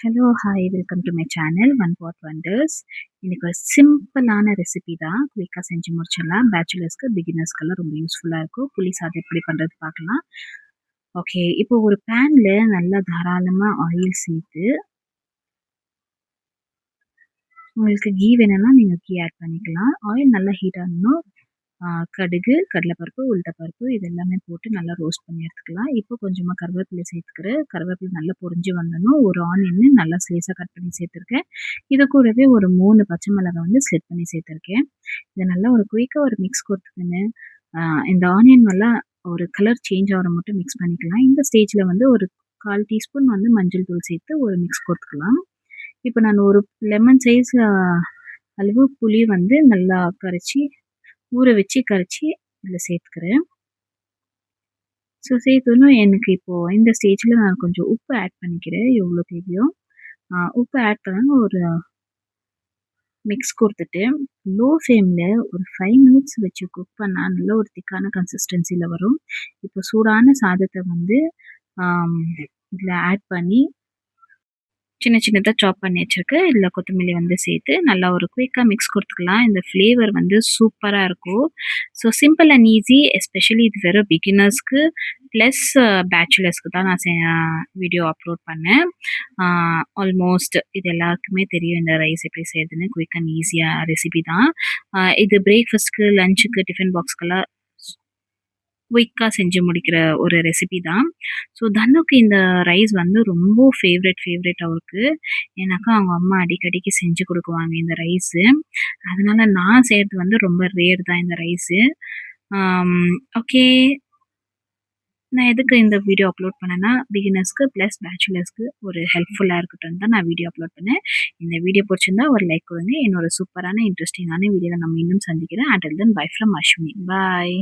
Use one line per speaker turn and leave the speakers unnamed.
Hello, hi. Welcome to my channel one pot wonders. இன்னைக்கு ஒரு சிம்பிளான ரெசிபி தான். குயிக்காக செஞ்சு முடிச்சிடலாம். பேச்சுலர்ஸ்க்கு, பிகினர்ஸ்க்கெல்லாம் ரொம்ப யூஸ்ஃபுல்லாக இருக்கும். புளி சாதம் எப்படி பண்ணுறது பார்க்கலாம். ஓகே, இப்போ ஒரு பேனில் நல்லா தாராளமாக ஆயில் சேர்த்து, உங்களுக்கு கீ வேணும்னா நீங்கள் கீ ஆட் பண்ணிக்கலாம். ஆயில் நல்லா ஹீட் ஆகணும். கடுகு, கடலைப்பருப்பு, உளுத்தப்பருப்பு இது எல்லாமே போட்டு நல்லா ரோஸ்ட் பண்ணி எடுத்துக்கலாம். இப்போ கொஞ்சமாக கருவேப்பிலை சேர்த்துக்கிறேன். கருவேப்பிலை நல்லா பொரிஞ்சு வந்தணும். ஒரு ஆனியன் நல்லா ஸ்லைஸாக கட் பண்ணி சேர்த்துருக்கேன். இது கூடவே ஒரு 3 பச்சை மிளகாய் வந்து ஸ்லிட் பண்ணி சேர்த்துருக்கேன். இதை நல்லா ஒரு குயிக்காக ஒரு மிக்ஸ் கொடுத்துக்கின்னு இந்த ஆனியன் நல்லா ஒரு கலர் சேஞ்ச் ஆகிற மட்டும் மிக்ஸ் பண்ணிக்கலாம். இந்த ஸ்டேஜில் வந்து ஒரு 1/4 டீஸ்பூன் வந்து மஞ்சள் தூள் சேர்த்து ஒரு மிக்ஸ் கொடுத்துக்கலாம். இப்போ நான் ஒரு லெமன் சைஸ் அளவு புளி வந்து நல்லா கரைச்சி ஊற வச்சு கரைச்சி இதில் சேர்த்துக்கிறேன். ஸோ சேர்த்தோன்னும் எனக்கு இப்போது இந்த ஸ்டேஜில் நான் கொஞ்சம் உப்பு ஆட் பண்ணிக்கிறேன். எவ்வளோ தேவையோ உப்பு ஆட் பண்ணால் ஒரு மிக்ஸ் கொடுத்துட்டு லோ ஃப்ளேமில் ஒரு 5 மினிட்ஸ் வச்சு குக் பண்ணால் நல்ல ஒரு திக்கான கன்சிஸ்டன்சியில் வரும். இப்போ சூடான சாதத்தை வந்து இதில் ஆட் பண்ணி சின்ன சின்னதாக சாப் பண்ணி வச்சுருக்கேன். இதில் கொத்தமல்லி வந்து சேர்த்து நல்லா ஒரு குயிக்காக மிக்ஸ் கொடுத்துக்கலாம். இந்த ஃப்ளேவர் வந்து சூப்பராக இருக்கும். So simple and easy. Especially இது வெறும் பிகினர்ஸ்க்கு ப்ளஸ் பேச்சுலர்ஸ்க்கு தான் நான் வீடியோ அப்லோட் பண்ணேன். ஆல்மோஸ்ட் இது எல்லாருக்குமே தெரியும் இந்த ரைஸ் எப்படி செய்யுதுன்னு. குயிக் அண்ட் ஈஸியாக ரெசிபி தான். இது பிரேக்ஃபாஸ்ட்க்கு, லஞ்சுக்கு, டிஃபன் பாக்ஸ்க்கெல்லாம் குயிக்காக செஞ்சு முடிக்கிற ஒரு ரெசிபி தான். ஸோ தனுக்கு இந்த ரைஸ் வந்து ரொம்ப ஃபேவரட் அவருக்கு. ஏன்னாக்கா அவங்க அம்மா அடிக்கடிக்கு செஞ்சு கொடுக்குவாங்க இந்த ரைஸு. அதனால நான் செய்கிறது வந்து ரொம்ப ரேர் தான் இந்த ரைஸு. ஓகே, நான் எதுக்கு இந்த வீடியோ அப்லோட் பண்ணேன்னா பிகினர்ஸ்க்கு ப்ளஸ் பேச்சுலர்ஸ்க்கு ஒரு ஹெல்ப்ஃபுல்லாக இருக்கட்டும் தான் நான் வீடியோ அப்லோட் பண்ணேன். இந்த வீடியோ பிடிச்சிருந்தா ஒரு லைக் கொடுங்க. இன்னொரு சூப்பரான இன்ட்ரெஸ்டிங்கான வீடியோவில் நம்ம இன்னும் சந்திக்கிறேன். Until then by from Ashwini. Bye.